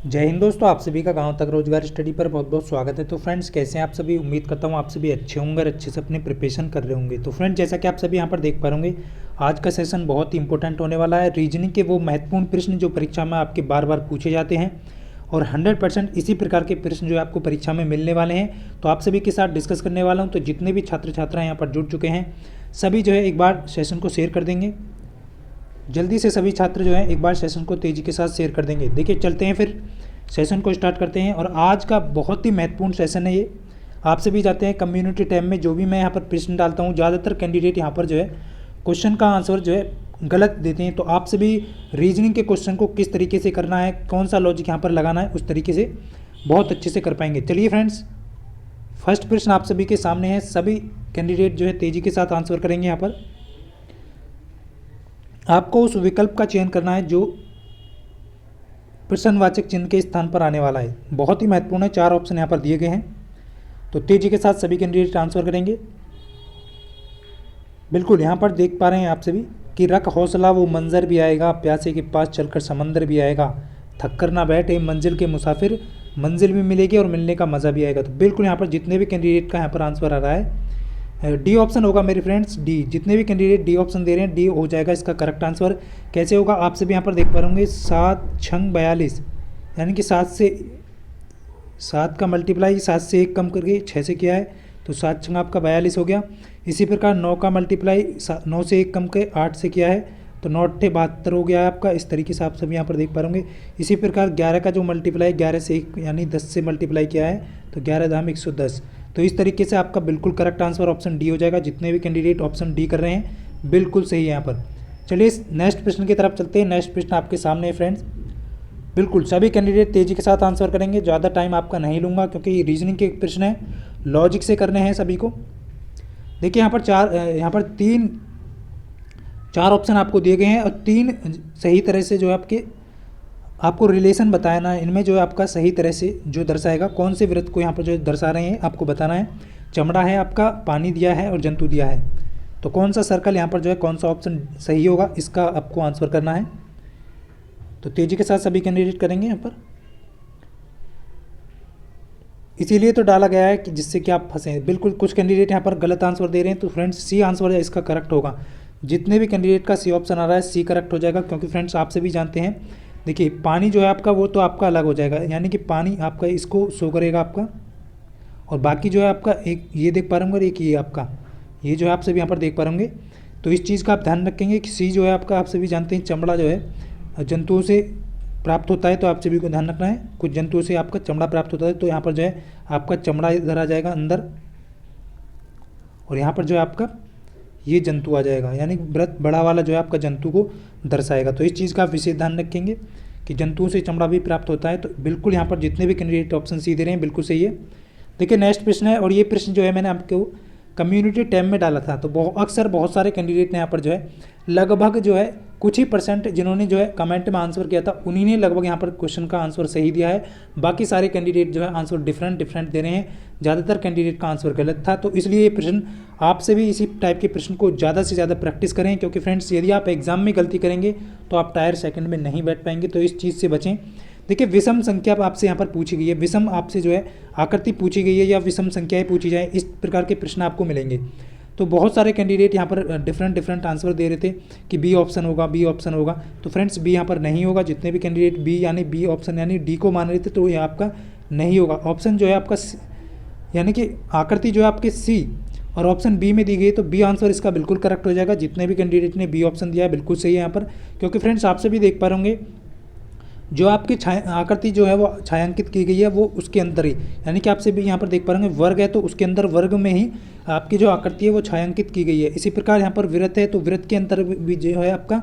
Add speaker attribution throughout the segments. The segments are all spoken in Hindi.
Speaker 1: जय हिंद दोस्तों, आप सभी का गांव तक रोजगार स्टडी पर बहुत बहुत स्वागत है। तो फ्रेंड्स, कैसे हैं आप सभी? उम्मीद करता हूं आप सभी अच्छे होंगे और अच्छे से अपनी प्रिपरेशन कर रहे होंगे। तो फ्रेंड्स, जैसा कि आप सभी यहां पर देख पा रहे होंगे, आज का सेशन बहुत ही इंपॉर्टेंट होने वाला है। रीजनिंग के वो महत्वपूर्ण प्रश्न जो परीक्षा में आपके बार बार पूछे जाते हैं और 100% इसी प्रकार के प्रश्न जो है आपको परीक्षा में मिलने वाले हैं। तो आप सभी के साथ डिस्कस करने वाला हूँ। तो जितने भी छात्र छात्राएँ यहाँ पर जुड़ चुके हैं, सभी जो है एक बार सेशन को शेयर कर देंगे। जल्दी से सभी छात्र जो हैं एक बार सेशन को तेज़ी के साथ शेयर कर देंगे। देखिए, चलते हैं फिर सेशन को स्टार्ट करते हैं। और आज का बहुत ही महत्वपूर्ण सेशन है ये। आप सभी जाते हैं कम्युनिटी टैब में, जो भी मैं यहाँ पर प्रश्न डालता हूँ, ज़्यादातर कैंडिडेट यहाँ पर जो है क्वेश्चन का आंसर जो है गलत देते हैं। तो आप सभी रीजनिंग के क्वेश्चन को किस तरीके से करना है, कौन सा लॉजिक यहाँ पर लगाना है, उस तरीके से बहुत अच्छे से कर पाएंगे। चलिए फ्रेंड्स, फर्स्ट प्रश्न आप सभी के सामने है। सभी कैंडिडेट जो है तेज़ी के साथ आंसर करेंगे। यहाँ पर आपको उस विकल्प का चयन करना है जो प्रश्नवाचक चिन्ह के स्थान पर आने वाला है। बहुत ही महत्वपूर्ण है। 4 ऑप्शन यहाँ पर दिए गए हैं, तो तेजी के साथ सभी कैंडिडेट आंसर करेंगे। बिल्कुल यहाँ पर देख पा रहे हैं आप सभी कि रख हौसला वो मंजर भी आएगा, प्यासे के पास चलकर समंदर भी आएगा, थक कर ना बैठे मंजिल के मुसाफिर, मंजिल भी मिलेगी और मिलने का मज़ा भी आएगा। तो बिल्कुल यहाँ पर जितने भी कैंडिडेट का यहाँ पर आंसर आ रहा है, डी ऑप्शन होगा मेरे फ्रेंड्स। डी, जितने भी कैंडिडेट डी ऑप्शन दे रहे हैं, डी हो जाएगा इसका करेक्ट आंसर। कैसे होगा आप सभी यहाँ पर देख पा रहे होंगे। 7 छंग 42, यानी कि 7 का मल्टीप्लाई 7 से 1 कम करके 6 से किया है, तो 7 छंग आपका 42 हो गया। इसी प्रकार 9 का मल्टीप्लाई 9 से 1 कम के 8 से किया है, तो 9 8 72 हो गया है आपका। इस तरीके से आप सभी यहाँ पर देख पा रहे होंगे। इसी प्रकार 11 का जो मल्टीप्लाई 11 से 1 यानी 10 से मल्टीप्लाई किया है, तो 11 दाम 110। तो इस तरीके से आपका बिल्कुल करेक्ट आंसर ऑप्शन डी हो जाएगा। जितने भी कैंडिडेट ऑप्शन डी कर रहे हैं, बिल्कुल सही है यहाँ पर। चलिए नेक्स्ट प्रश्न की तरफ चलते हैं। नेक्स्ट प्रश्न आपके सामने है फ्रेंड्स। बिल्कुल सभी कैंडिडेट तेज़ी के साथ आंसर करेंगे। ज़्यादा टाइम आपका नहीं लूँगा, क्योंकि रीजनिंग के प्रश्न है, लॉजिक से करने हैं सभी को। देखिए यहाँ पर 4 ऑप्शन आपको दिए गए हैं और 3 सही तरह से जो है आपको रिलेशन बताना है। इनमें जो है आपका सही तरह से जो दर्शाएगा, कौन से व्रत को यहाँ पर जो दर्शा रहे हैं आपको बताना है। चमड़ा है आपका, पानी दिया है और जंतु दिया है, तो कौन सा सर्कल यहाँ पर जो है, कौन सा ऑप्शन सही होगा, इसका आपको आंसर करना है। तो तेज़ी के साथ सभी कैंडिडेट करेंगे यहाँ पर। इसीलिए तो डाला गया है कि जिससे कि आप फंसे। बिल्कुल कुछ कैंडिडेट यहाँ पर गलत आंसर दे रहे हैं, तो फ्रेंड्स सी आंसर है इसका करेक्ट होगा। जितने भी कैंडिडेट का सी ऑप्शन आ रहा है, सी करेक्ट हो जाएगा। क्योंकि फ्रेंड्स आप सभी जानते हैं, देखिए पानी जो है आपका वो तो आपका अलग हो जाएगा, यानी कि पानी आपका इसको शो करेगा आपका, और बाकी जो है आपका एक ये देख पा रहे होंगे और एक ये आपका, ये जो है आप सभी यहाँ पर देख पा रहे होंगे। तो इस चीज़ का आप ध्यान रखेंगे कि सी जो है आपका, आप सभी जानते हैं चमड़ा जो है जंतुओं से प्राप्त होता है, तो आप सभी को ध्यान रखना है। कुछ जंतुओं से आपका चमड़ा प्राप्त होता है, तो यहाँ पर जो है आपका चमड़ा इधर आ जाएगा अंदर, और यहाँ पर जो है आपका ये जंतु आ जाएगा, यानी व्रत बड़ा वाला जो है आपका जंतु को दर्शाएगा। तो इस चीज़ का आप विशेष ध्यान रखेंगे कि जंतुओं से चमड़ा भी प्राप्त होता है। तो बिल्कुल यहाँ पर जितने भी कैंडिडेट ऑप्शन सी दे रहे हैं, बिल्कुल सही है। देखिए नेक्स्ट प्रश्न है, और ये प्रश्न जो है मैंने आपको कम्युनिटी टैब में डाला था। तो अक्सर बहुत सारे कैंडिडेट ने यहाँ पर जो है लगभग जो है कुछ ही परसेंट जिन्होंने जो है कमेंट में आंसर किया था, उन्हीं ने लगभग यहाँ पर क्वेश्चन का आंसर सही दिया है। बाकी सारे कैंडिडेट जो है आंसर डिफरेंट दे रहे हैं। ज़्यादातर कैंडिडेट का आंसर गलत था। तो इसलिए ये प्रश्न आपसे भी इसी टाइप के प्रश्न को ज़्यादा से ज़्यादा प्रैक्टिस करें, क्योंकि फ्रेंड्स यदि आप एग्जाम में गलती करेंगे तो आप टायर सेकंड में नहीं बैठ पाएंगे। तो इस चीज़ से बचें। देखिए विषम संख्या आपसे यहाँ पर पूछी गई है, विषम आपसे जो है आकृति पूछी गई है या विषम संख्याएं पूछी जाए, इस प्रकार के प्रश्न आपको मिलेंगे। तो बहुत सारे कैंडिडेट यहाँ पर डिफरेंट आंसर दे रहे थे कि बी ऑप्शन होगा। तो फ्रेंड्स बी यहाँ पर नहीं होगा। जितने भी कैंडिडेट बी यानी बी ऑप्शन यानी डी को मान रहे थे, तो ये आपका नहीं होगा। ऑप्शन जो है आपका यानी कि आकृति जो है आपके सी और ऑप्शन बी में दी गई, तो बी आंसर इसका बिल्कुल करेक्ट हो जाएगा। जितने भी कैंडिडेट ने बी ऑप्शन दिया है, बिल्कुल सही है यहाँ पर। क्योंकि फ्रेंड्स आपसे भी देख पा रहे होंगे, जो आपकी आकृति जो है वो छायांकित की गई है, वो उसके अंदर ही, यानी कि आपसे भी यहाँ पर देख पा रहे होंगे वर्ग है, तो उसके अंदर वर्ग में ही आपकी जो आकृति है वो छायांकित की गई है। इसी प्रकार यहाँ पर वृत्त है, तो वृत्त के अंदर भी जो है आपका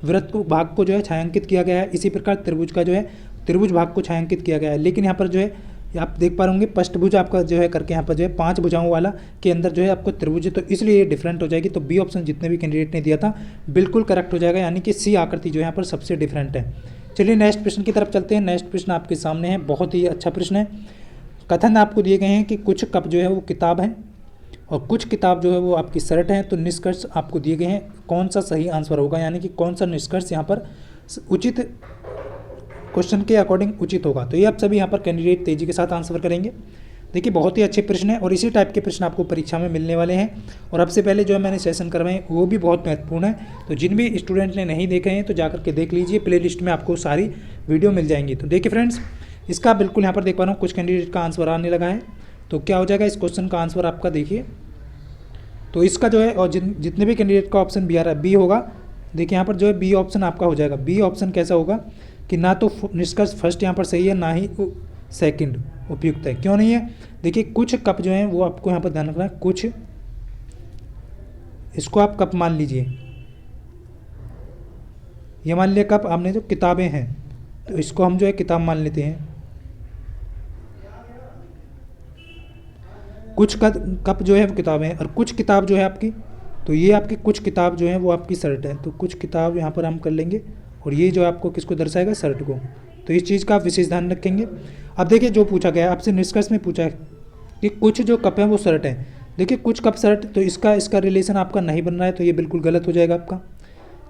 Speaker 1: वृत्त को भाग को जो है छायांकित किया गया है। इसी प्रकार त्रिभुज का जो है त्रिभुज भाग को छायांकित किया गया है। लेकिन यहाँ पर जो है आप देख पा रहे होंगे पष्टभुज आपका जो है करके यहाँ पर जो है 5 भुजाओं वाला के अंदर जो है आपको त्रिभुज है, तो इसलिए ये डिफरेंट हो जाएगी। तो बी ऑप्शन जितने भी कैंडिडेट ने दिया था बिल्कुल करेक्ट हो जाएगा, यानी कि सी आकृति जो है यहाँ पर सबसे डिफरेंट है। चलिए नेक्स्ट प्रश्न की तरफ चलते हैं। नेक्स्ट प्रश्न आपके सामने है, बहुत ही अच्छा प्रश्न है। कथन आपको दिए गए हैं कि कुछ कप जो है वो किताब है और कुछ किताब जो है वो आपकी शर्ट है। तो निष्कर्ष आपको दिए गए हैं, कौन सा सही आंसर होगा, यानी कि कौन सा निष्कर्ष यहाँ पर उचित क्वेश्चन के अकॉर्डिंग उचित होगा। तो ये आप सभी यहाँ पर कैंडिडेट तेजी के साथ आंसर करेंगे। देखिए बहुत ही अच्छे प्रश्न है और इसी टाइप के प्रश्न आपको परीक्षा में मिलने वाले हैं। और अब से पहले जो है मैंने सेशन करवाए हैं वो भी बहुत महत्वपूर्ण है। तो जिन भी स्टूडेंट ने नहीं देखे हैं तो जाकर के देख लीजिए, प्लेलिस्ट में आपको सारी वीडियो मिल जाएंगी। तो देखिए फ्रेंड्स, इसका बिल्कुल यहाँ पर देख पा रहा हूँ कुछ कैंडिडेट का आंसर आने लगा है। तो क्या हो जाएगा इस क्वेश्चन का आंसर आपका, देखिए तो इसका जो है और जितने भी कैंडिडेट का ऑप्शन बी आ रहा है, बी होगा। देखिए यहाँ पर जो है बी ऑप्शन आपका हो जाएगा। बी ऑप्शन कैसा होगा कि ना तो निष्कर्ष फर्स्ट यहाँ पर सही है, ना ही सेकंड उपयुक्त है। क्यों नहीं है? देखिए कुछ कप जो है वो आपको यहाँ पर ध्यान रखना है। कुछ, इसको आप कप मान लीजिए, ये मान लिया कप। आपने जो किताबें हैं तो इसको हम जो है किताब मान लेते हैं। कुछ कप जो है वो किताबें हैं और कुछ किताब जो है आपकी, तो ये आपकी कुछ किताब जो है वो आपकी शर्ट है। तो कुछ किताब यहाँ पर हम कर लेंगे और ये जो आपको किसको दर्शाएगा, शर्ट को। तो इस चीज़ का आप विशेष ध्यान रखेंगे। अब देखिए जो पूछा गया है आपसे निष्कर्ष में पूछा है कि कुछ जो कप हैं वो शर्ट हैं। देखिए कुछ कप शर्ट, तो इसका रिलेशन आपका नहीं बन रहा है, तो ये बिल्कुल गलत हो जाएगा आपका,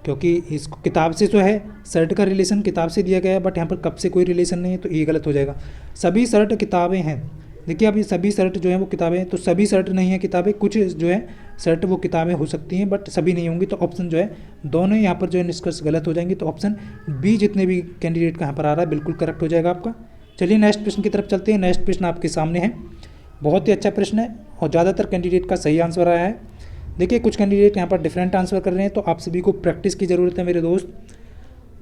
Speaker 1: क्योंकि इसको किताब से जो है शर्ट का रिलेशन किताब से दिया गया है, बट यहाँ पर कप से कोई रिलेशन नहीं है, तो ये गलत हो जाएगा। सभी शर्ट किताबें हैं। देखिए अब ये सभी शर्ट जो है वो किताबें हैं, तो सभी शर्ट नहीं है किताबें। कुछ जो है शर्ट वो किताबें हो सकती हैं बट सभी नहीं होंगी। तो ऑप्शन जो है दोनों यहाँ पर जो है निष्कर्ष गलत हो जाएंगे। तो ऑप्शन बी जितने भी कैंडिडेट का यहाँ पर आ रहा है बिल्कुल करेक्ट हो जाएगा आपका। चलिए नेक्स्ट प्रश्न की तरफ चलते हैं। नेक्स्ट प्रश्न आपके सामने है, बहुत ही अच्छा प्रश्न है और ज़्यादातर कैंडिडेट का सही आंसर आया है। देखिए कुछ कैंडिडेट यहाँ पर डिफरेंट आंसर कर रहे हैं, तो आप सभी को प्रैक्टिस की ज़रूरत है मेरे दोस्त।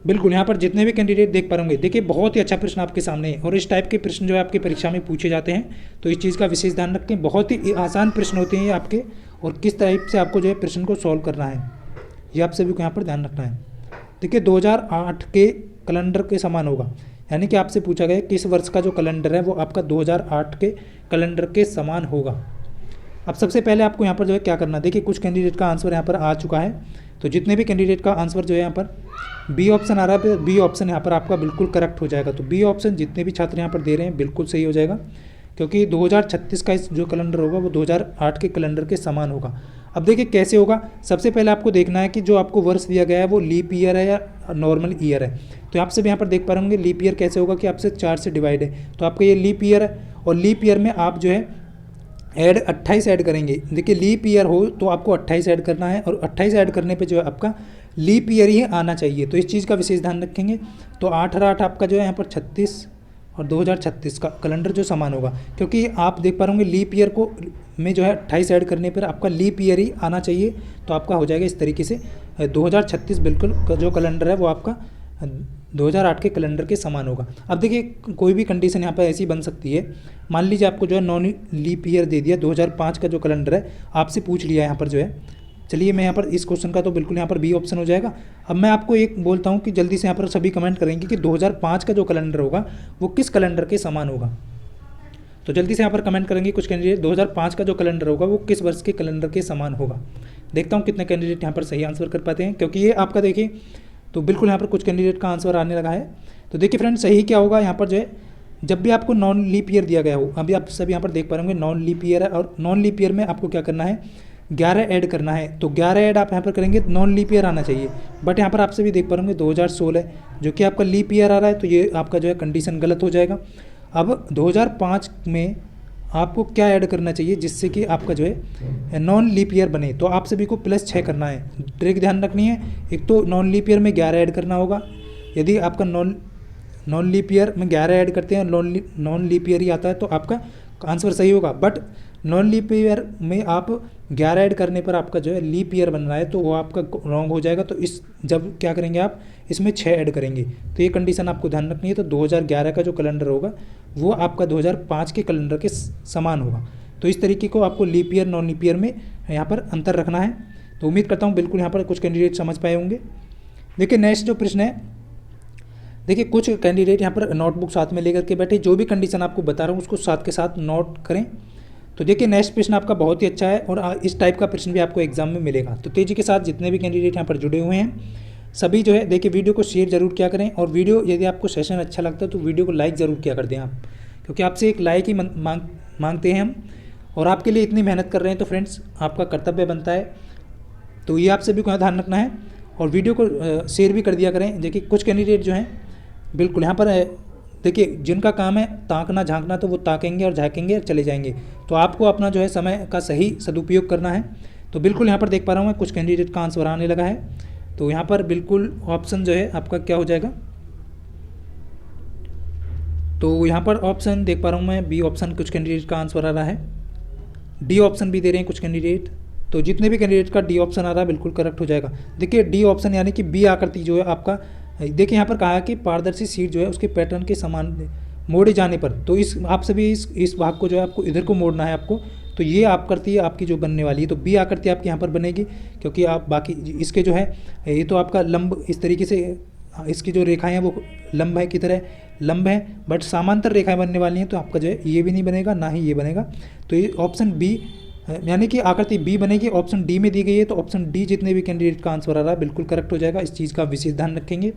Speaker 1: बिल्कुल यहाँ पर जितने भी कैंडिडेट देख पाएंगे, देखिए बहुत ही अच्छा प्रश्न आपके सामने है और इस टाइप के प्रश्न जो है आपकी परीक्षा में पूछे जाते हैं, तो इस चीज़ का विशेष ध्यान रखें। बहुत ही आसान प्रश्न होते हैं ये आपके, और किस टाइप से आपको जो है प्रश्न को सॉल्व करना है ये आप सभी को यहाँ पर ध्यान रखना है। देखिए 2008 के कैलेंडर के समान होगा, यानी कि आपसे पूछा गया किस वर्ष का जो कैलेंडर है वो आपका 2008 के कैलेंडर के समान होगा। अब सबसे पहले आपको यहाँ पर जो है क्या करना है, देखिए कुछ कैंडिडेट का आंसर यहाँ पर आ चुका है, तो जितने भी कैंडिडेट का आंसर जो है यहाँ पर बी ऑप्शन आ रहा है, बी ऑप्शन यहाँ पर आपका बिल्कुल करेक्ट हो जाएगा। तो बी ऑप्शन जितने भी छात्र यहाँ पर दे रहे हैं बिल्कुल सही हो जाएगा, क्योंकि 2036 का इस जो कैलेंडर होगा वो 2008 के कैलेंडर के समान होगा। अब देखिए कैसे होगा, सबसे पहले आपको देखना है कि जो आपको वर्ष दिया गया है वो लीप ईयर है या नॉर्मल ईयर है। तो आप सब यहाँ पर देख पा रहे होंगे लीप ईयर कैसे होगा कि आपसे 4 से डिवाइड है, तो आपका ये लीप ईयर है और लीप ईयर में आप जो है ऐड 28 ऐड करेंगे। देखिए लीप ईयर हो तो आपको 28 ऐड करना है और 28 ऐड करने पे जो है आपका लीप ईयर ही आना चाहिए, तो इस चीज़ का विशेष ध्यान रखेंगे। तो 8 और 8 आपका जो है यहाँ पर 36 और 2036 का कैलेंडर जो समान होगा, क्योंकि आप देख पा रहे होंगे लीप ईयर को में जो है 28 ऐड करने पर आपका लीप ईयर ही आना चाहिए, तो आपका हो जाएगा इस तरीके से 2036 बिल्कुल जो कैलेंडर है वो आपका 2008 के कैलेंडर के समान होगा। अब देखिए कोई भी कंडीशन यहाँ पर ऐसी बन सकती है, मान लीजिए आपको जो है नॉन लीप ईयर दे दिया, 2005 का जो कैलेंडर है आपसे पूछ लिया यहाँ पर जो है। चलिए मैं यहाँ पर इस क्वेश्चन का तो बिल्कुल यहाँ पर बी ऑप्शन हो जाएगा। अब मैं आपको एक बोलता हूँ कि जल्दी से यहाँ पर सभी कमेंट करेंगे कि 2005 का जो कैलेंडर होगा वो किस कैलेंडर के समान होगा। तो जल्दी से यहाँ पर कमेंट करेंगे कुछ कैंडिडेट, 2005 का जो कैलेंडर होगा वो किस वर्ष के कैलेंडर के समान होगा। देखता हूँ कितने कैंडिडेट यहाँ पर सही आंसर कर पाते हैं, क्योंकि ये आपका देखिए तो बिल्कुल यहाँ पर कुछ कैंडिडेट का आंसर आने लगा है। तो देखिए फ्रेंड्स सही क्या होगा यहाँ पर जो है, जब भी आपको नॉन लीप ईयर दिया गया हो, अभी आप सब यहाँ पर देख पा रहे होंगे नॉन लीप ईयर है और नॉन लीप ईयर में आपको क्या करना है 11 ऐड करना है। तो 11 ऐड आप यहाँ पर करेंगे नॉन लीप ईयर आना चाहिए, बट यहाँ पर आप सभी देख पा रहे होंगे 2016 जो कि आपका लीप ईयर आ रहा है, तो ये आपका जो है कंडीशन गलत हो जाएगा। अब 2005 में आपको क्या ऐड करना चाहिए जिससे कि आपका जो है नॉन लीप ईयर बने, तो आप सभी को +6 करना है। ट्रिक ध्यान रखनी है, एक तो नॉन लीप ईयर में 11 ऐड करना होगा। यदि आपका नॉन लीप ईयर में 11 ऐड करते हैं नॉन लीप ईयर ही आता है तो आपका आंसर सही होगा, बट नॉन लीप ईयर में आप 11 ऐड करने पर आपका जो है लीप ईयर बन रहा है तो वो आपका रॉन्ग हो जाएगा। तो इस जब क्या करेंगे आप इसमें 6 ऐड करेंगे, तो ये कंडीशन आपको ध्यान रखनी है। तो 2011 का जो कैलेंडर होगा वो आपका 2005 के कैलेंडर के समान होगा। तो इस तरीके को आपको leap year non leap year में यहाँ पर अंतर रखना है। तो उम्मीद करता हूँ बिल्कुल यहाँ पर कुछ कैंडिडेट समझ पाए होंगे। देखिए नेक्स्ट जो प्रश्न है, देखिए कुछ कैंडिडेट यहाँ पर नोटबुक साथ में लेकर के बैठे, जो भी कंडीशन आपको बता रहा हूँ उसको साथ के साथ नोट करें। तो देखिए नेक्स्ट प्रश्न आपका बहुत ही अच्छा है और इस टाइप का प्रश्न भी आपको एग्जाम में मिलेगा। तो तेजी के साथ जितने भी कैंडिडेट यहाँ पर जुड़े हुए हैं सभी जो है देखिए वीडियो को शेयर जरूर किया करें, और वीडियो यदि आपको सेशन अच्छा लगता है तो वीडियो को लाइक ज़रूर किया कर दें आप, क्योंकि आपसे एक लाइक ही मांगते हैं हम, और आपके लिए इतनी मेहनत कर रहे हैं तो फ्रेंड्स आपका कर्तव्य बनता है। तो ये आप सभी को ध्यान रखना है और वीडियो को शेयर भी कर दिया करें। देखिए कुछ कैंडिडेट जो हैं बिल्कुल यहाँ पर देखिए जिनका काम है ताकना झांकना तो वो ताकेंगे और झाँकेंगे और चले जाएंगे। तो आपको अपना जो है समय का सही सदुपयोग करना है। तो बिल्कुल यहाँ पर देख पा रहा हूँ मैं कुछ कैंडिडेट का आंसर आने लगा है। तो यहाँ पर बिल्कुल ऑप्शन जो है आपका क्या हो जाएगा, तो यहाँ पर ऑप्शन देख पा रहा हूँ मैं बी ऑप्शन कुछ कैंडिडेट का आंसर आ रहा है, डी ऑप्शन भी दे रहे हैं कुछ कैंडिडेट। तो जितने भी कैंडिडेट का डी ऑप्शन आ रहा है बिल्कुल करेक्ट हो जाएगा। देखिए डी ऑप्शन यानी कि बी आकृति जो है आपका, देखिए यहाँ पर कहा है कि पारदर्शी शीट जो है उसके पैटर्न के समान मोड़े जाने पर, तो इस आप सभी इस भाग को जो है आपको इधर को मोड़ना है आपको। तो ये आकृति आपकी जो बनने वाली है, तो बी आकृति आपकी यहाँ पर बनेगी, क्योंकि आप बाकी इसके जो है ये तो आपका लंब इस तरीके से, इसकी जो रेखाएं हैं वो लंब है की तरह लंब है, बट समांतर रेखाएं बनने वाली हैं, तो आपका जो है ये भी नहीं बनेगा ना ही ये बनेगा। तो ये ऑप्शन बी यानी कि आकृति बी बनेगी, ऑप्शन डी में दी गई है। तो ऑप्शन डी जितने भी कैंडिडेट का आंसर आ रहा है बिल्कुल करेक्ट हो जाएगा। इस चीज़ का विशेष ध्यान रखेंगे।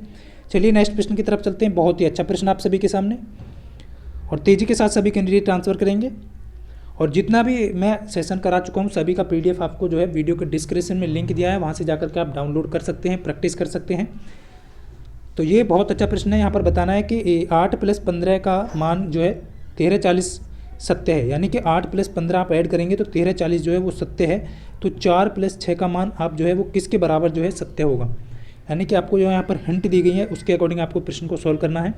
Speaker 1: चलिए नेक्स्ट प्रश्न की तरफ चलते हैं। बहुत ही अच्छा प्रश्न आप सभी के सामने, और तेज़ी के साथ सभी कैंडिडेट आंसर करेंगे। और जितना भी मैं सेशन करा चुका हूँ सभी का PDF आपको जो है वीडियो के डिस्क्रिप्शन में लिंक दिया है, वहाँ से जाकर के आप डाउनलोड कर सकते हैं, प्रैक्टिस कर सकते हैं। तो ये बहुत अच्छा प्रश्न है। यहाँ पर बताना है कि 8 + 15 का मान जो है 13, 40 सत्य है, यानी कि 8 + 15 आप ऐड करेंगे तो 13, 40 जो है वो सत्य है। तो 4 + 6 का मान आप जो है वो किसके बराबर जो है सत्य होगा, यानी कि आपको जो यहाँ पर हिंट दी गई है उसके अकॉर्डिंग आपको प्रश्न को सॉल्व करना है।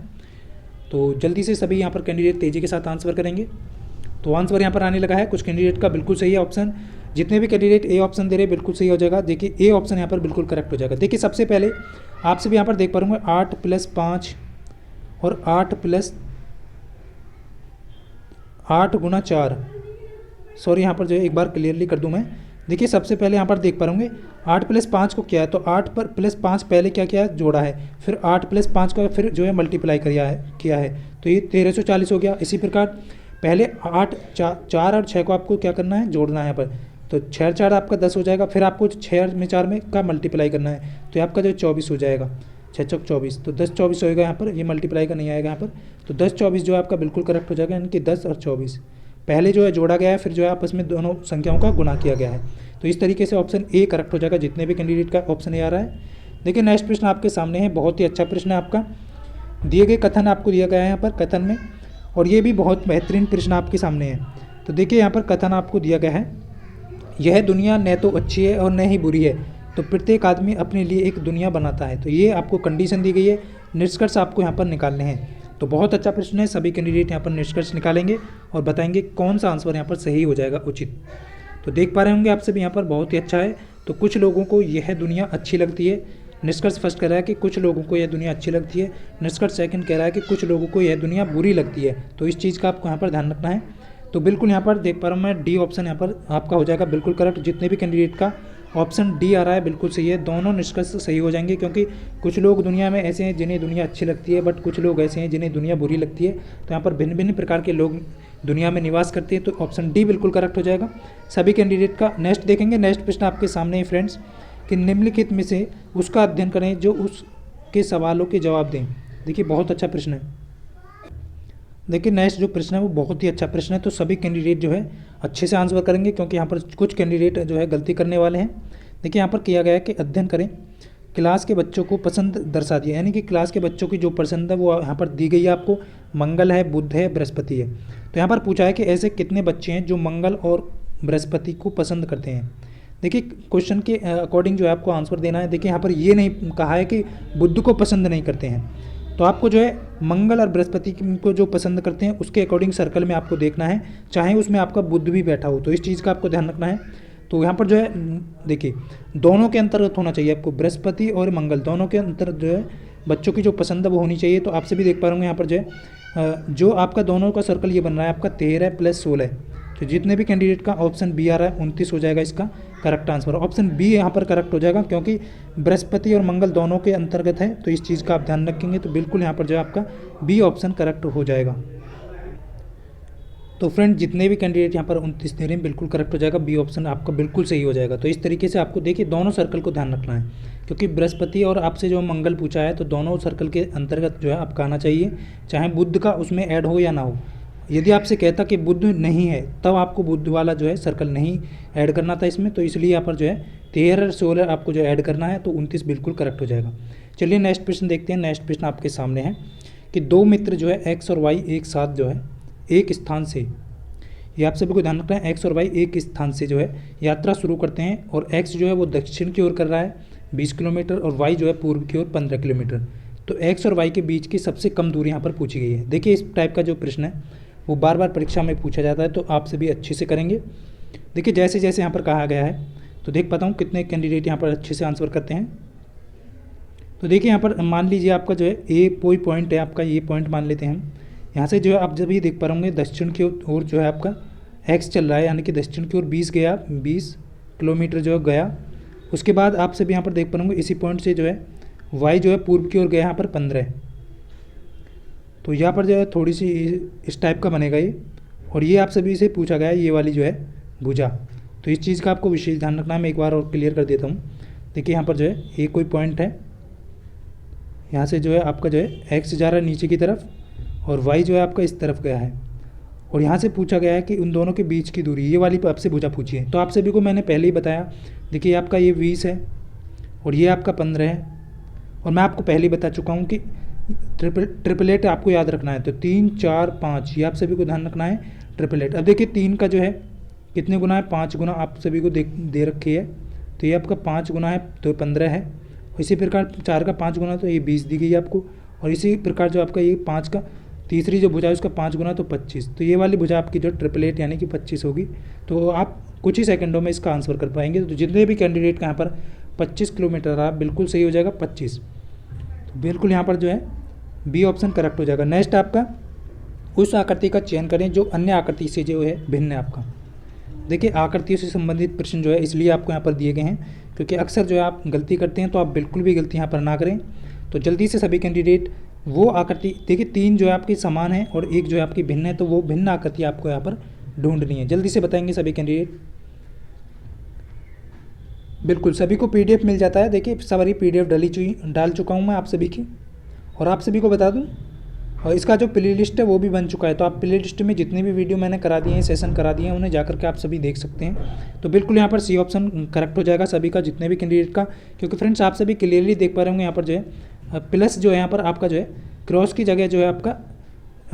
Speaker 1: तो जल्दी से सभी यहाँ पर कैंडिडेट तेज़ी के साथ आंसर करेंगे। तो आंसर यहाँ पर आने लगा है, कुछ कैंडिडेट का बिल्कुल सही है ऑप्शन। जितने भी कैंडिडेट ए ऑप्शन दे रहे हैं बिल्कुल सही हो जाएगा। देखिए ए ऑप्शन यहाँ पर बिल्कुल करेक्ट हो जाएगा। देखिए सबसे पहले आपसे भी यहाँ पर देख पा रहा हूँ 8 + 5 और 8 + 8 × 4, सॉरी यहाँ पर जो है एक बार क्लियरली कर दूँ मैं। देखिए सबसे पहले यहाँ पर देख पा रहोगे 8 + 5 को क्या है, तो 8 पर + 5 पहले क्या किया है, जोड़ा है, फिर 8 + 5 का फिर जो है मल्टीप्लाई किया है, तो ये 1340 हो गया। इसी प्रकार पहले 8 4 और 6 को आपको क्या करना है, जोड़ना है यहाँ पर, तो 6 4 आपका 10 हो जाएगा, फिर आपको 6 में 4 में का मल्टीप्लाई करना है, तो ये आपका जो 24 हो जाएगा, 6 चौक 24, तो 10 24 होएगा यहाँ पर, ये मल्टीप्लाई का नहीं आएगा यहाँ पर। तो 10 24 जो है आपका बिल्कुल करेक्ट हो जाएगा, यानी कि 10 और 24 पहले जो है जोड़ा गया है, फिर जो है आपस में दोनों संख्याओं का गुणा किया गया है। तो इस तरीके से ऑप्शन ए करेक्ट हो जाएगा, जितने भी कैंडिडेट का ऑप्शन ए आ रहा है। देखिए नेक्स्ट प्रश्न आपके सामने है, बहुत ही अच्छा प्रश्न है आपका। दिए गए कथन आपको दिया गया है यहाँ पर कथन में, और ये भी बहुत बेहतरीन प्रश्न आपके सामने है। तो देखिए यहाँ पर कथन आपको दिया गया है, यह दुनिया न तो अच्छी है और न ही बुरी है, तो प्रत्येक आदमी अपने लिए एक दुनिया बनाता है। तो ये आपको कंडीशन दी गई है, निष्कर्ष आपको यहाँ पर निकालने हैं। तो बहुत अच्छा प्रश्न है, सभी कैंडिडेट यहाँ पर निष्कर्ष निकालेंगे और बताएंगे कौन सा आंसर यहाँ पर सही हो जाएगा उचित। तो देख पा रहे होंगे आप सभी यहाँ पर बहुत ही अच्छा है। तो कुछ लोगों को यह दुनिया अच्छी लगती है, निष्कर्ष फर्स्ट कह रहा है कि कुछ लोगों को यह दुनिया अच्छी लगती है, निष्कर्ष सेकंड कह रहा है कि कुछ लोगों को यह दुनिया बुरी लगती है। तो इस चीज़ का आपको यहाँ पर ध्यान रखना है। तो बिल्कुल यहाँ पर देख पा रहा हूँ मैं डी ऑप्शन यहाँ पर आपका हो जाएगा बिल्कुल करेक्ट। जितने भी कैंडिडेट का ऑप्शन डी आ रहा है बिल्कुल सही है, दोनों निष्कर्ष सही हो जाएंगे, क्योंकि कुछ लोग दुनिया में ऐसे हैं जिन्हें दुनिया अच्छी लगती है, बट कुछ लोग ऐसे हैं जिन्हें दुनिया बुरी लगती है। तो यहाँ पर भिन्न भिन्न प्रकार के लोग दुनिया में निवास करते हैं, तो ऑप्शन डी बिल्कुल करेक्ट हो जाएगा सभी कैंडिडेट का। नेक्स्ट देखेंगे, नेक्स्ट प्रश्न आपके सामने है फ्रेंड्स, कि निम्नलिखित में से उसका अध्ययन करें जो उसके सवालों के जवाब दें। देखिए बहुत अच्छा प्रश्न है। देखिए नेक्स्ट जो प्रश्न है वो बहुत ही अच्छा प्रश्न है, तो सभी कैंडिडेट जो है अच्छे से आंसर करेंगे, क्योंकि यहाँ पर कुछ कैंडिडेट जो है गलती करने वाले हैं। देखिए यहाँ पर किया गया है कि अध्ययन करें, क्लास के बच्चों को पसंद दर्शा दिया, यानी कि क्लास के बच्चों की जो पसंद है वो यहाँ पर दी गई है आपको, मंगल है, बुध है, बृहस्पति है। तो यहाँ पर पूछा है कि ऐसे कितने बच्चे हैं जो मंगल और बृहस्पति को पसंद करते हैं। देखिए क्वेश्चन के अकॉर्डिंग जो है आपको आंसर देना है। देखिए यहाँ पर ये नहीं कहा है कि बुध को पसंद नहीं करते हैं, तो आपको जो है मंगल और बृहस्पति को जो पसंद करते हैं उसके अकॉर्डिंग सर्कल में आपको देखना है, चाहे उसमें आपका बुध भी बैठा हो। तो इस चीज़ का आपको ध्यान रखना है। तो यहाँ पर जो है देखिए दोनों के अंतर्गत होना चाहिए आपको, बृहस्पति और मंगल दोनों के अंतर्गत जो है बच्चों की जो पसंद है वो होनी चाहिए। तो आपसे भी देख पा रहे होंगे यहाँ पर जो है जो आपका दोनों का सर्कल ये बन रहा है आपका 13 + 16। तो जितने भी कैंडिडेट का ऑप्शन बी आ रहा है 29 हो जाएगा इसका करेक्ट आंसर। ऑप्शन बी यहाँ पर करेक्ट हो जाएगा, क्योंकि बृहस्पति और मंगल दोनों के अंतर्गत है। तो इस चीज़ का आप ध्यान रखेंगे, तो बिल्कुल यहाँ पर जो है आपका बी ऑप्शन करेक्ट हो जाएगा। तो फ्रेंड जितने भी कैंडिडेट यहाँ पर 29 दे रहे हैं बिल्कुल करेक्ट हो जाएगा, बी ऑप्शन आपका बिल्कुल सही हो जाएगा। तो इस तरीके से आपको देखिए दोनों सर्कल को ध्यान रखना है, क्योंकि बृहस्पति और आपसे जो मंगल पूछा है तो दोनों सर्कल के अंतर्गत जो है आपका आना चाहिए, चाहे बुध का उसमें ऐड हो या ना हो। यदि आपसे कहता कि बुध नहीं है तब आपको बुध वाला जो है सर्कल नहीं ऐड करना था इसमें, तो इसलिए यहाँ पर जो है 13 और 16 आपको जो ऐड करना है, तो 29 बिल्कुल करेक्ट हो जाएगा। चलिए नेक्स्ट प्रश्न देखते हैं। नेक्स्ट प्रश्न आपके सामने है कि दो मित्र जो है एक्स और वाई एक साथ जो है एक स्थान से, ये आप सभी को ध्यान रखना है, एक्स और वाई एक स्थान से जो है यात्रा शुरू करते हैं और एक्स जो है वो दक्षिण की ओर कर रहा है 20 किलोमीटर और वाई जो है पूर्व की ओर 15 किलोमीटर। तो एक्स और वाई के बीच की सबसे कम दूरी यहाँ पर पूछी गई है। देखिए इस टाइप का जो प्रश्न है वो बार बार परीक्षा में पूछा जाता है, तो आप सभी अच्छे से करेंगे। देखिए जैसे जैसे यहाँ पर कहा गया है तो देख पाता हूँ कितने कैंडिडेट यहाँ पर अच्छे से आंसर करते हैं। तो देखिए यहाँ पर मान लीजिए आपका जो है ए कोई पॉइंट है, आपका ये पॉइंट मान लेते हैं हम। यहाँ से जो है आप जब ये देख पा रहे होंगे दक्षिण की ओर जो है आपका एक्स चल रहा है, यानी कि दक्षिण की ओर 20 गया, 20 किलोमीटर जो है गया। उसके बाद आप सभी यहाँ पर देख पा रहे होंगे इसी पॉइंट से जो है वाई जो है पूर्व की ओर गया यहाँ पर 15। तो यहाँ पर जो है थोड़ी सी इस टाइप का बनेगा ये, और ये आप सभी से पूछा गया है ये वाली जो है भुजा। तो इस चीज़ का आपको विशेष ध्यान रखना है। मैं एक बार और क्लियर कर देता हूँ। देखिए यहाँ पर जो है एक कोई पॉइंट है, यहाँ से जो है आपका जो है एक्स जा रहा है नीचे की तरफ और वाई जो है आपका इस तरफ गया है, और यहाँ से पूछा गया है कि उन दोनों के बीच की दूरी, ये वाली आपसे भुजा पूछी है। तो आप सभी को मैंने पहले ही बताया, देखिए आपका ये 20 है और ये आपका 15 है, और मैं आपको पहले ही बता चुका हूँ कि ट्रिपलेट आपको याद रखना है। तो 3 4 5 ये आप सभी को ध्यान रखना है ट्रिपलेट। अब देखिए 3 का जो है कितने गुना है, 5 गुना आप सभी को दे रखी है। तो ये आपका 5 गुना है तो 15 है। इसी प्रकार 4 का 5 गुना तो ये 20 दी गई है आपको, और इसी प्रकार जो आपका ये 5 का तीसरी जो भुजा है उसका 5 गुना तो 25। तो ये वाली भुजा आपकी जो ट्रिपलेट यानी कि 25 होगी। तो आप कुछ ही सेकंडों में इसका आंसर कर पाएंगे। तो जितने भी कैंडिडेट का यहाँ पर 25 किलोमीटर आप बिल्कुल सही हो जाएगा 25। तो बिल्कुल यहाँ पर जो है बी ऑप्शन करेक्ट हो जाएगा। नेक्स्ट आपका उस आकृति का चयन करें जो अन्य आकृति से जो है भिन्न है आपका। देखिए आकृतियों से संबंधित प्रश्न जो है इसलिए आपको यहाँ पर दिए गए हैं क्योंकि अक्सर जो है आप गलती करते हैं, तो आप बिल्कुल भी गलती यहाँ पर ना करें। तो जल्दी से सभी कैंडिडेट वो आकृति, देखिए 3 जो है आपकी समान है और एक जो है आपकी भिन्न है, तो वो भिन्न आकृति आपको यहाँ पर ढूंढनी है। जल्दी से बताएंगे सभी कैंडिडेट। बिल्कुल सभी को पीडीएफ मिल जाता है। देखिए सारी पीडीएफ डाल चुका हूँ मैं आप सभी की, और आप सभी को बता दूँ और इसका जो प्ले लिस्ट है वो भी बन चुका है। तो आप प्ले लिस्ट में जितने भी वीडियो मैंने करा दिए हैं, सेशन करा दिए हैं, उन्हें जाकर के आप सभी देख सकते हैं। तो बिल्कुल यहाँ पर सी ऑप्शन करेक्ट हो जाएगा सभी का, जितने भी कैंडिडेट का। क्योंकि फ्रेंड्स आप सभी क्लियरली देख पा रहे होंगे यहाँ पर जो है प्लस जो है यहाँ पर आपका जो है क्रॉस की जगह जो है आपका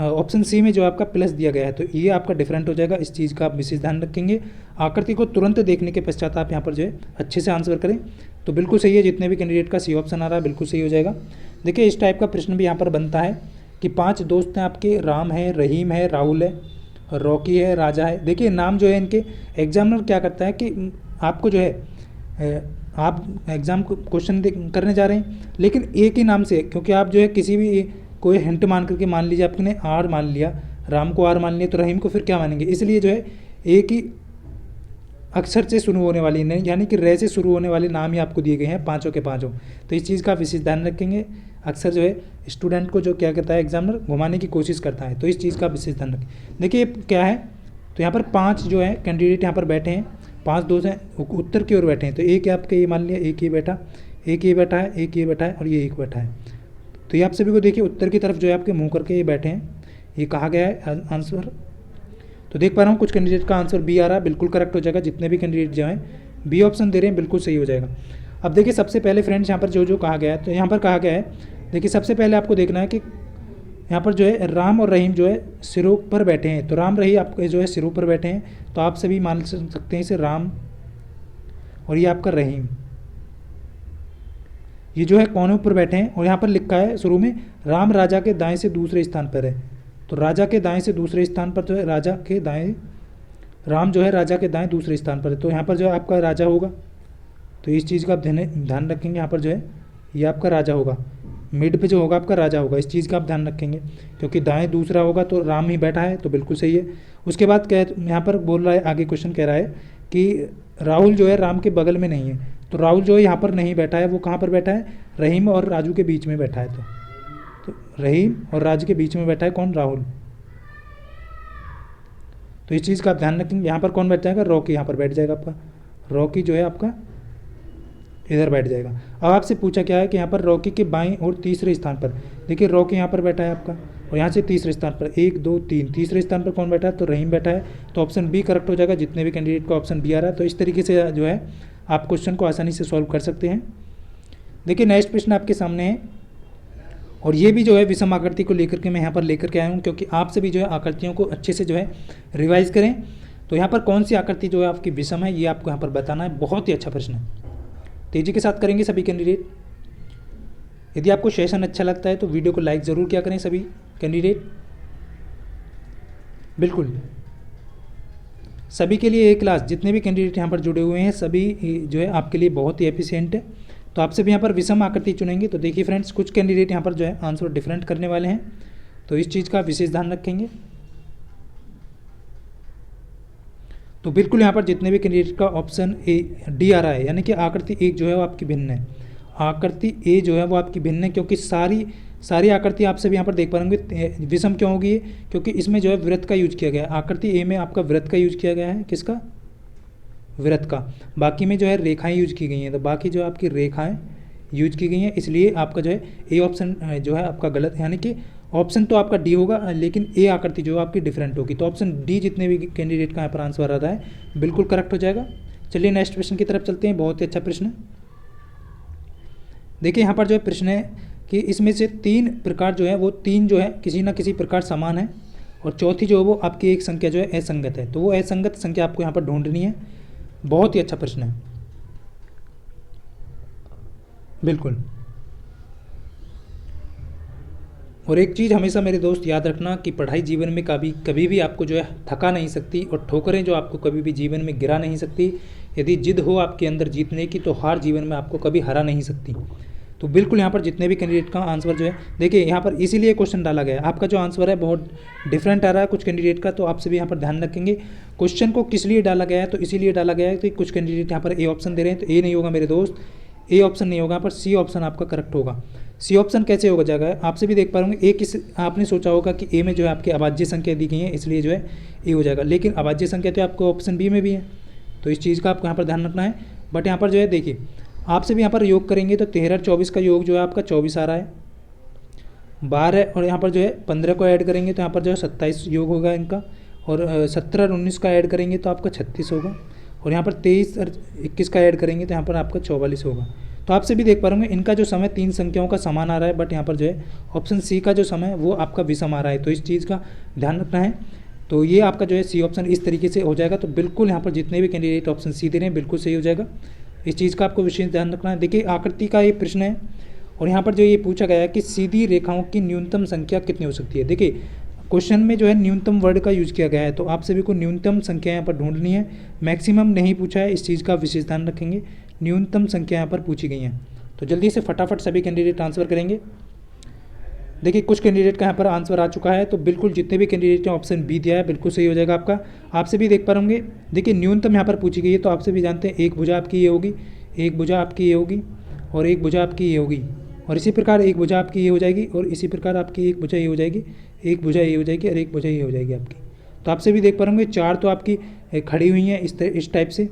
Speaker 1: ऑप्शन सी में जो आपका प्लस दिया गया है, तो ये आपका डिफरेंट हो जाएगा। इस चीज़ का आप विशेष ध्यान रखेंगे। आकृति को तुरंत देखने के पश्चात आप यहाँ पर जो है अच्छे से आंसर करें। तो बिल्कुल सही है, जितने भी कैंडिडेट का सी ऑप्शन आ रहा है बिल्कुल सही हो जाएगा। देखिए इस टाइप का प्रश्न भी यहाँ पर बनता है कि 5 दोस्त हैं आपके, राम है, रहीम है, राहुल है, रॉकी है, राजा है। देखिए नाम जो है इनके, एग्जामिनर क्या करता है कि आपको जो है आप एग्ज़ाम क्वेश्चन करने जा रहे हैं लेकिन एक ही नाम से, क्योंकि आप जो है किसी भी कोई हिंट मान करके, मान लीजिए आपने आर मान लिया, राम को आर मान लिया, तो रहीम को फिर क्या मानेंगे। इसलिए जो है एक ही अक्षर से शुरू होने वाली नहीं, यानी कि रे से शुरू होने वाले नाम ही आपको दिए गए हैं पाँचों के पाँचों। तो इस चीज़ का विशेष ध्यान रखेंगे। अक्सर जो है स्टूडेंट को जो क्या कहता है एग्जामिनर, घुमाने की कोशिश करता है, तो इस चीज़ का विशेष ध्यान रखें। देखिए क्या है, तो यहाँ पर 5 जो है कैंडिडेट यहाँ पर बैठे हैं, 5 दोस्त हैं उत्तर की ओर बैठे हैं। तो एक आपके ये मान लिया, एक ये बैठा, एक ये बैठा है, एक ये बैठा है और ये एक बैठा है। तो ये आप सभी को देखिए उत्तर की तरफ जो है आपके मुँह करके ये बैठे हैं, ये कहा गया है आंसर। तो देख पा रहा हूँ कुछ कैंडिडेट का आंसर बी आ रहा है, बिल्कुल करेक्ट हो जाएगा। जितने भी कैंडिडेट जो हैं बी ऑप्शन दे रहे हैं बिल्कुल सही हो जाएगा। अब देखिए सबसे पहले फ्रेंड्स यहाँ पर जो कहा गया है, तो यहाँ पर कहा गया है, देखिए सबसे पहले आपको देखना है कि यहाँ पर जो है राम और रहीम जो है सिरों पर बैठे हैं। तो राम रहीम आपके जो है सिरों पर बैठे हैं, तो आप सभी मान सकते हैं इसे राम, और ये आपका रहीम, ये जो है कोनों पर बैठे हैं। और यहाँ पर लिखा है शुरू में, राम राजा के दाएं से दूसरे स्थान पर है। तो राजा के दाएं से दूसरे स्थान पर जो है राजा के दाएं, राम जो है राजा के दाएं दूसरे स्थान पर है। तो यहाँ पर जो है आपका राजा होगा, तो इस चीज़ का आप ध्यान रखेंगे। यहाँ पर जो है ये आपका राजा होगा, मिड पे जो होगा आपका राजा होगा, इस चीज़ का आप ध्यान रखेंगे। क्योंकि दाएं दूसरा होगा तो राम ही बैठा है, तो बिल्कुल सही है। उसके बाद क्या यहाँ पर बोल रहा है, आगे क्वेश्चन कह रहा है कि राहुल जो है राम के बगल में नहीं है। तो राहुल जो है यहाँ पर नहीं बैठा है, वो कहाँ पर बैठा है, रहीम और राजू के बीच में बैठा है। तो रहीम और राजू के बीच में बैठा है कौन, राहुल। तो इस चीज़ का आप ध्यान रखेंगे। यहाँ पर कौन बैठ जाएगा, रॉकी यहाँ पर बैठ जाएगा आपका, रॉकी जो है आपका इधर बैठ जाएगा। अब आपसे पूछा क्या है कि यहाँ पर रॉकी के बाईं और तीसरे स्थान पर, देखिए रॉकी यहाँ पर बैठा है आपका, और यहाँ से तीसरे स्थान पर 1 2 3, तीसरे स्थान पर कौन बैठा है, तो रहीम बैठा है। तो ऑप्शन बी करेक्ट हो जाएगा, जितने भी कैंडिडेट का ऑप्शन बी आ रहा है। तो इस तरीके से जो है आप क्वेश्चन को आसानी से सॉल्व कर सकते हैं। देखिए नेक्स्ट प्रश्न आपके सामने है, और ये भी जो है विषम आकृति को लेकर के मैं यहाँ पर लेकर के आया हूँ, क्योंकि आपसे भी जो है आकृतियों को अच्छे से जो है रिवाइज करें। तो यहाँ पर कौन सी आकृति जो है आपकी विषम है, ये आपको यहाँ पर बताना है। बहुत ही अच्छा प्रश्न है, तेज़ी के साथ करेंगे सभी कैंडिडेट। यदि आपको सेशन अच्छा लगता है तो वीडियो को लाइक ज़रूर किया करें सभी कैंडिडेट। बिल्कुल सभी के लिए एक क्लास, जितने भी कैंडिडेट यहाँ पर जुड़े हुए हैं सभी जो है आपके लिए बहुत ही एफिशिएंट है। तो आपसे भी यहाँ पर विषम आकृति चुनेंगे। तो देखिए फ्रेंड्स, कुछ कैंडिडेट यहाँ पर जो है आंसर डिफरेंट करने वाले हैं, तो इस चीज़ का विशेष ध्यान रखेंगे। तो बिल्कुल यहाँ पर जितने भी कैंडिडेट का ऑप्शन ए डी आ रहा है, यानी कि आकृति एक जो है वो आपकी भिन्न है, आकृति ए जो है वो आपकी भिन्न है, क्योंकि सारी आकृति आप सभी यहाँ पर देख पाएंगे। विषम क्यों होगी ये? क्योंकि इसमें जो है वृत्त का यूज किया गया है। आकृति ए में आपका वृत्त का यूज किया गया है, किसका? वृत्त का। बाकी में जो है रेखाएं यूज की गई हैं, तो बाकी जो आपकी रेखाएं यूज की गई हैं, इसलिए आपका जो है ए ऑप्शन जो है आपका गलत है, यानी कि ऑप्शन तो आपका डी होगा, लेकिन ए आकृति जो है आपकी डिफरेंट होगी। तो ऑप्शन डी जितने भी कैंडिडेट का यहाँ पर आंसर आ रहा है बिल्कुल करेक्ट हो जाएगा। चलिए नेक्स्ट प्रश्न की तरफ चलते हैं। बहुत ही अच्छा प्रश्न है। देखिए यहाँ पर जो है प्रश्न है कि इसमें से 3 प्रकार जो है वो 3 जो है किसी न किसी प्रकार समान है, और चौथी जो है वो आपकी एक संख्या जो है असंगत है। तो वो असंगत संख्या आपको यहाँ पर ढूंढनी है। बहुत ही अच्छा प्रश्न है, बिल्कुल। और एक चीज़ हमेशा मेरे दोस्त याद रखना कि पढ़ाई जीवन में कभी भी आपको जो है थका नहीं सकती, और ठोकरें जो आपको कभी भी जीवन में गिरा नहीं सकती। यदि जिद हो आपके अंदर जीतने की, तो हार जीवन में आपको कभी हरा नहीं सकती। तो बिल्कुल यहाँ पर जितने भी कैंडिडेट का आंसर जो है, देखिए यहाँ पर इसीलिए क्वेश्चन डाला गया है। आपका जो आंसर है बहुत डिफरेंट आ रहा है कुछ कैंडिडेट का, तो आप सभी यहाँ पर ध्यान रखेंगे। क्वेश्चन को किस लिए डाला गया है, तो इसीलिए डाला गया है कि कुछ कैंडिडेट यहाँ पर ए ऑप्शन दे रहे हैं, तो ए नहीं होगा मेरे दोस्त, ए ऑप्शन नहीं होगा, यहाँ पर सी ऑप्शन आपका करेक्ट होगा। सी ऑप्शन कैसे होगा जाएगा, आपसे भी देख पा रहे होंगे। ए किस आपने सोचा होगा कि ए में जो है आपकी अभाज्य संख्या दी गई है, इसलिए जो है ए हो जाएगा, लेकिन अभाज्य संख्या तो आपको ऑप्शन बी में भी है, तो इस चीज़ का आपको यहाँ पर ध्यान रखना है। बट यहाँ पर जो है देखिए, आपसे भी यहाँ पर योग करेंगे तो 13 और 24 का योग जो है आपका 24 आ रहा है, 12 है, और यहाँ पर जो है 15 को ऐड करेंगे तो यहाँ पर जो है 27 योग होगा इनका, और 17 और 19 का ऐड करेंगे तो आपका 36 होगा, और यहाँ पर 23 और 21 का ऐड करेंगे तो यहाँ पर आपका 44 होगा। तो आपसे भी देख पा रहे होंगे इनका जो समय 3 संख्याओं का समान आ रहा है, बट यहाँ पर जो है ऑप्शन सी का जो समय वो आपका विषम आ रहा है, तो इस चीज़ का ध्यान रखना है। तो ये आपका जो है सी ऑप्शन इस तरीके से हो जाएगा। तो बिल्कुल यहाँ पर जितने भी कैंडिडेट ऑप्शन सी दे रहे हैं बिल्कुल सही हो जाएगा। इस चीज़ का आपको विशेष ध्यान रखना है। देखिए आकृति का ये प्रश्न है, और यहाँ पर जो ये पूछा गया है कि सीधी रेखाओं की न्यूनतम संख्या कितनी हो सकती है। देखिए क्वेश्चन में जो है न्यूनतम वर्ड का यूज किया गया है, तो आप सभी को न्यूनतम संख्या यहाँ पर ढूंढनी है। मैक्सिमम नहीं पूछा है, इस चीज़ का विशेष ध्यान रखेंगे। न्यूनतम संख्या यहाँ पर पूछी गई हैं, तो जल्दी से फटाफट सभी कैंडिडेट आंसर करेंगे। देखिए कुछ कैंडिडेट का यहाँ पर आंसर आ चुका है, तो बिल्कुल जितने भी कैंडिडेट ने ऑप्शन बी दिया है बिल्कुल सही हो जाएगा आपका। आपसे भी देख पा होंगे, देखिए न्यूनतम यहाँ पर पूछी गई है, तो आपसे भी जानते हैं एक भुजा आपकी ये होगी, एक भुजा आपकी ये होगी, और एक भुजा आपकी ये होगी, और इसी प्रकार एक भुजा आपकी ये हो जाएगी, और इसी प्रकार आपकी एक भुजा ये हो जाएगी, एक भुजा ये हो जाएगी, और एक भुजा ये हो जाएगी आपकी। तो आपसे भी देख पा होंगे 4 तो आपकी खड़ी हुई हैं इस टाइप से,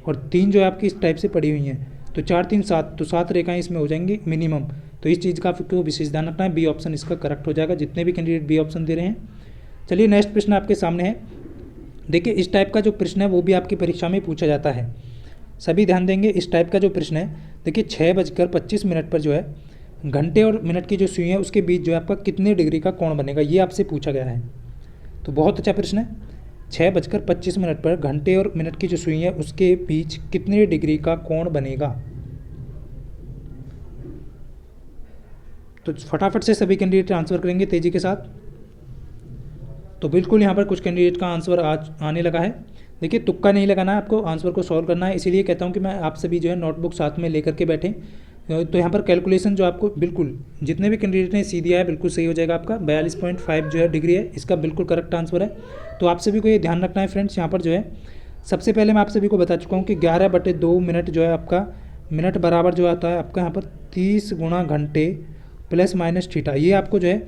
Speaker 1: और 3 जो है आपकी इस टाइप से पड़ी हुई हैं, तो 4 3 7, तो 7 रेखाएँ इसमें हो जाएंगी मिनिमम। तो इस चीज़ का आपको विशेष ध्यान रखना है। बी ऑप्शन इसका करेक्ट हो जाएगा, जितने भी कैंडिडेट बी ऑप्शन दे रहे हैं। चलिए नेक्स्ट प्रश्न आपके सामने है। देखिए इस टाइप का जो प्रश्न है वो भी आपकी परीक्षा में पूछा जाता है, सभी ध्यान देंगे। इस टाइप का जो प्रश्न है, देखिए 6:25 पर जो है घंटे और मिनट की जो सुई है उसके बीच जो है आपका कितने डिग्री का कोण बनेगा, ये आपसे पूछा गया है। तो बहुत अच्छा प्रश्न है। 6:25 पर घंटे और मिनट की जो सुई है उसके बीच कितने डिग्री का कोण बनेगा। तो फटाफट से सभी कैंडिडेट आंसर करेंगे तेज़ी के साथ। तो बिल्कुल यहाँ पर कुछ कैंडिडेट का आंसर आज आने लगा है। देखिए तुक्का नहीं लगाना है, आपको आंसर को सॉल्व करना है, इसीलिए कहता हूँ कि मैं आप सभी जो है नोटबुक साथ में लेकर के बैठें। तो यहाँ पर कैलकुलेशन जो आपको बिल्कुल जितने भी कैंडिडेट ने सी दिया है बिल्कुल सही हो जाएगा आपका। 42.5 जो है डिग्री है, इसका बिल्कुल करेक्ट आंसर है। तो आप सभी को ये ध्यान रखना है फ्रेंड्स। यहाँ पर जो है सबसे पहले मैं आप सभी को बता चुका हूँ कि 11/2 मिनट जो है आपका मिनट बराबर जो आता है आपका यहाँ पर 30 गुणा घंटे प्लस माइनस थीटा, ये आपको जो है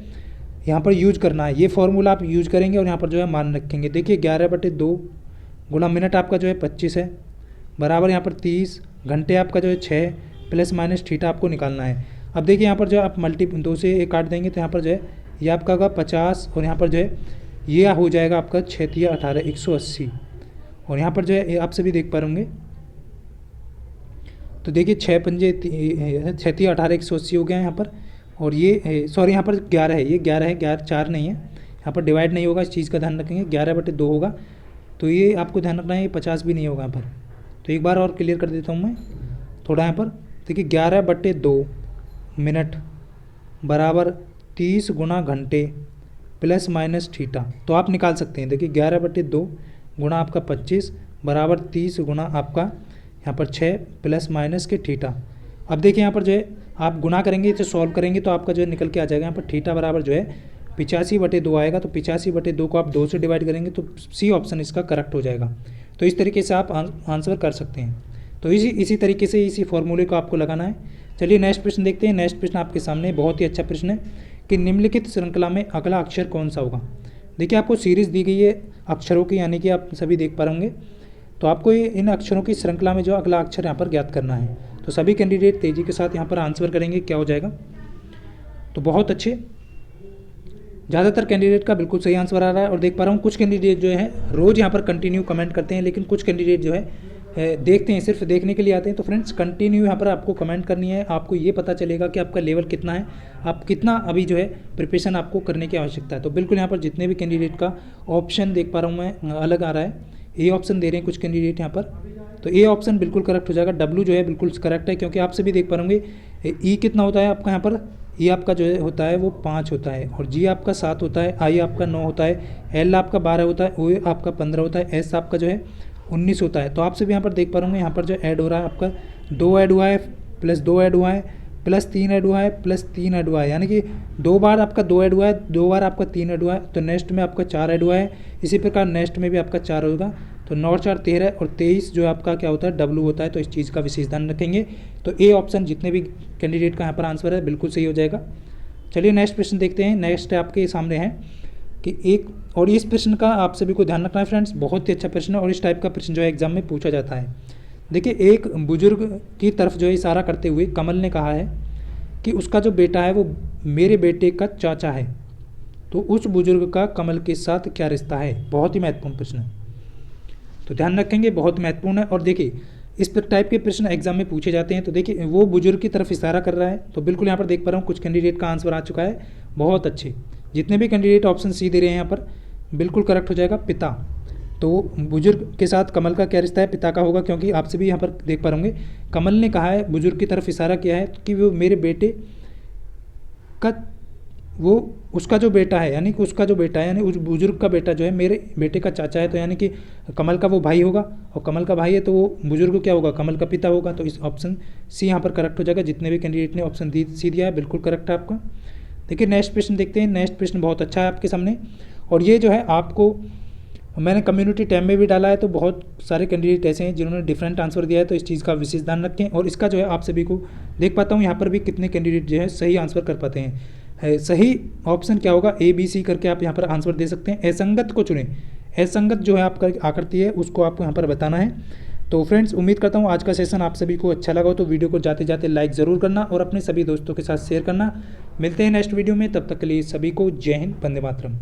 Speaker 1: यहाँ पर यूज करना है। ये फॉर्मूला आप यूज करेंगे और यहाँ पर जो है मान रखेंगे। देखिए 11/2 गुणा मिनट आपका जो है 25 है, बराबर यहाँ पर 30, घंटे आपका जो है 6 प्लस माइनस थीटा आपको निकालना है। अब देखिए यहाँ पर जो है आप 2 से 1 काट देंगे, तो यहाँ पर जो है ये आपका होगा 50, और यहाँ पर जो है ये हो जाएगा आपका 6 × 18 180, और यहाँ पर जो है आप सभी देख पा रहे होंगे। तो देखिए 6 × 5 = 18 180 हो गया यहाँ पर। और ये सॉरी यहाँ पर 11 है, ये 11 है, 11 4 नहीं है, यहाँ पर डिवाइड नहीं होगा, इस चीज़ का ध्यान रखेंगे। 11/2 होगा, तो ये आपको ध्यान रखना है, ये 50 भी नहीं होगा यहाँ पर। तो एक बार और क्लियर कर देता हूँ मैं थोड़ा यहाँ पर। देखिए 11/2 मिनट बराबर 30 गुना घंटे प्लस माइनस थीटा। तो आप निकाल सकते हैं। देखिए 11/2 गुणा आपका 25 बराबर 30 गुना आपका यहाँ पर 6 प्लस माइनस के थीटा। अब देखिए यहाँ पर जो है आप गुना करेंगे, इसे सॉल्व करेंगे तो आपका जो है निकल के आ जाएगा यहाँ पर थीटा बराबर जो है 85/2 आएगा। तो 85/2 को आप 2 से डिवाइड करेंगे तो सी ऑप्शन इसका करेक्ट हो जाएगा। तो इस तरीके से आप आंसर कर सकते हैं। तो इसी तरीके से इसी फॉर्मूले को आपको लगाना है। चलिए नेक्स्ट प्रश्न देखते हैं। नेक्स्ट प्रश्न आपके सामने बहुत ही अच्छा प्रश्न है कि निम्नलिखित श्रृंखला में अगला अक्षर कौन सा होगा। देखिए आपको सीरीज़ दी गई है अक्षरों की, यानी कि आप सभी देख पा होंगे। तो आपको इन अक्षरों की श्रृंखला में जो अगला अक्षर यहाँ पर ज्ञात करना है। तो सभी कैंडिडेट तेज़ी के साथ यहाँ पर आंसर करेंगे, क्या हो जाएगा। तो बहुत अच्छे, ज़्यादातर कैंडिडेट का बिल्कुल सही आंसर आ रहा है। और देख पा रहा हूँ कुछ कैंडिडेट जो है रोज़ यहाँ पर कंटिन्यू कमेंट करते हैं, लेकिन कुछ कैंडिडेट जो है देखते हैं, सिर्फ देखने के लिए आते हैं। तो फ्रेंड्स कंटिन्यू यहाँ पर आपको कमेंट करनी है, आपको ये पता चलेगा कि आपका लेवल कितना है, आप कितना अभी जो है प्रिपरेशन आपको करने की आवश्यकता है। तो बिल्कुल यहाँ पर जितने भी कैंडिडेट का ऑप्शन देख पा रहा हूँ मैं अलग आ रहा है, ए ऑप्शन दे रहे हैं कुछ कैंडिडेट यहाँ पर। तो ए ऑप्शन बिल्कुल करेक्ट हो जाएगा। डब्ल्यू जो है बिल्कुल करेक्ट है, क्योंकि आप सभी देख पा होंगे ई कितना होता है आपका यहाँ पर, ई आपका जो है होता है वो 5 होता है, और जी आपका 7 होता है, आई आपका 9 होता है, एल आपका 12 होता है, ओ आपका 15 होता है, एस आपका जो है 19 होता है। तो आप सभी यहाँ पर देख पा रहे होंगे यहाँ पर जो ऐड हो रहा है आपका 2 ऐड हुआ है, प्लस 2 ऐड हुआ है, प्लस 3 ऐड हुआ है, प्लस 3 ऐड हुआ है, यानी कि 2 बार आपका 2 ऐड हुआ है, 2 बार आपका 3 ऐड हुआ है। तो नेक्स्ट में आपका 4 ऐड हुआ है, इसी प्रकार नेक्स्ट में भी आपका 4 होगा। तो 9 और 4 13 और 23 जो आपका क्या होता है डब्ल्यू होता है। तो इस चीज़ का विशेष ध्यान रखेंगे। तो ए ऑप्शन जितने भी कैंडिडेट का यहाँ पर आंसर है बिल्कुल सही हो जाएगा। चलिए नेक्स्ट प्रश्न देखते हैं। नेक्स्ट आपके सामने है कि एक, और इस प्रश्न का आप सभी को ध्यान रखना है फ्रेंड्स, बहुत ही अच्छा प्रश्न है और इस टाइप का प्रश्न जो है एग्जाम में पूछा जाता है। देखिए एक बुजुर्ग की तरफ जो है इशारा करते हुए कमल ने कहा है कि उसका जो बेटा है वो मेरे बेटे का चाचा है, तो उस बुजुर्ग का कमल के साथ क्या रिश्ता है। बहुत ही महत्वपूर्ण प्रश्न है, तो ध्यान रखेंगे, बहुत महत्वपूर्ण है। और देखिए इस टाइप के प्रश्न एग्जाम में पूछे जाते हैं। तो देखिए वो बुजुर्ग की तरफ इशारा कर रहा है, तो बिल्कुल यहाँ पर देख पा रहा हूँ कुछ कैंडिडेट का आंसर आ चुका है। बहुत अच्छे, जितने भी कैंडिडेट ऑप्शन सी दे रहे हैं यहाँ पर बिल्कुल करेक्ट हो जाएगा, पिता। तो बुजुर्ग के साथ कमल का क्या रिश्ता है, पिता का होगा, क्योंकि आप सभी यहाँ पर देख पा होंगे कमल ने कहा है, बुजुर्ग की तरफ इशारा किया है कि वो मेरे बेटे का, वो उसका जो बेटा है, यानी कि उसका जो बेटा है, यानी उस बुजुर्ग का बेटा जो है मेरे बेटे का चाचा है। तो यानी कि कमल का वो भाई होगा, और कमल का भाई है तो वो बुजुर्ग क्या होगा, कमल का पिता होगा। तो इस ऑप्शन सी यहाँ पर करेक्ट हो जाएगा। जितने भी कैंडिडेट ने ऑप्शन सी दिया है बिल्कुल करेक्ट है आपका। देखिए नेक्स्ट प्रश्न देखते हैं। नेक्स्ट प्रश्न बहुत अच्छा है आपके सामने, और ये जो है आपको मैंने कम्युनिटी टैब में भी डाला है। तो बहुत सारे कैंडिडेट ऐसे हैं जिन्होंने डिफरेंट आंसर दिया है, तो इस चीज़ का विशेष ध्यान रखें। और इसका जो है आप सभी को देख पाता हूँ यहाँ पर भी कितने कैंडिडेट जो है सही आंसर कर पाते हैं। सही ऑप्शन क्या होगा, ए बी सी करके आप यहाँ पर आंसर दे सकते हैं। असंगत को चुनें, असंगत जो है आपका आकृति है उसको आपको यहाँ पर बताना है। तो फ्रेंड्स उम्मीद करता हूँ आज का सेशन आप सभी को अच्छा लगा हो, तो वीडियो को जाते जाते लाइक ज़रूर करना और अपने सभी दोस्तों के साथ शेयर करना। मिलते हैं नेक्स्ट वीडियो में, तब तक के लिए सभी को जय हिंद, वंदे मातरम।